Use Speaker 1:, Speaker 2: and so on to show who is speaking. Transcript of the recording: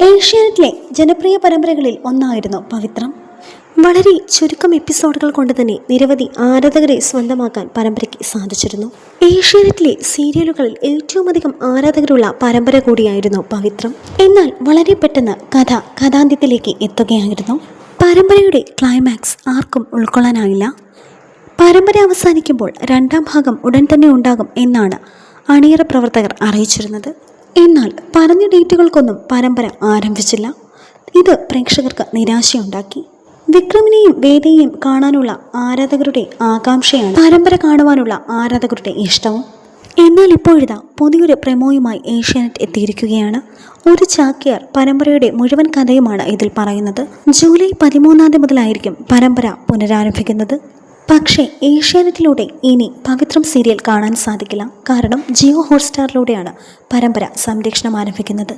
Speaker 1: ഏഷ്യാനെറ്റിലെ ജനപ്രിയ പരമ്പരകളിൽ ഒന്നായിരുന്നു പവിത്രം. വളരെ ചുരുക്കം എപ്പിസോഡുകൾ കൊണ്ട് തന്നെ നിരവധി ആരാധകരെ സ്വന്തമാക്കാൻ പരമ്പരയ്ക്ക് സാധിച്ചിരുന്നു. ഏഷ്യാനെറ്റിലെ സീരിയലുകളിൽ ഏറ്റവും അധികം ആരാധകരുള്ള പരമ്പര കൂടിയായിരുന്നു പവിത്രം. എന്നാൽ വളരെ പെട്ടെന്ന് കഥാന്ത്യത്തിലേക്ക് എത്തുകയായിരുന്നു. പരമ്പരയുടെ ക്ലൈമാക്സ് ആർക്കും ഉൾക്കൊള്ളാനായില്ല. പരമ്പര അവസാനിക്കുമ്പോൾ രണ്ടാം ഭാഗം ഉടൻ തന്നെ ഉണ്ടാകും എന്നാണ് അണിയറ പ്രവർത്തകർ അറിയിച്ചിരുന്നത്. എന്നാൽ പറഞ്ഞ ഡേറ്റുകൾക്കൊന്നും പരമ്പര ആരംഭിച്ചില്ല. ഇത് പ്രേക്ഷകർക്ക് നിരാശയുണ്ടാക്കി. വിക്രമിനെയും വേദയെയും കാണാനുള്ള ആരാധകരുടെ ആകാംക്ഷയാണ് പരമ്പര കാണുവാനുള്ള ആരാധകരുടെ ഇഷ്ടവും. എന്നാൽ ഇപ്പോഴിതാ പുതിയൊരു പ്രമോയുമായി ഏഷ്യാനെറ്റ് എത്തിയിരിക്കുകയാണ്. ഒരു ചാക്യാർ പരമ്പരയുടെ മുഴുവൻ കഥയുമാണ് ഇതിൽ പറയുന്നത്. ജൂലൈ 13 മുതലായിരിക്കും പരമ്പര പുനരാരംഭിക്കുന്നത്. പക്ഷേ ഏഷ്യാനെറ്റിലൂടെ ഇനി പവിത്രം സീരിയൽ കാണാൻ സാധിക്കില്ല. കാരണം ജിയോ ഹോട്ട്സ്റ്റാറിലൂടെയാണ് പരമ്പര സംരക്ഷണം ആരംഭിക്കുന്നത്.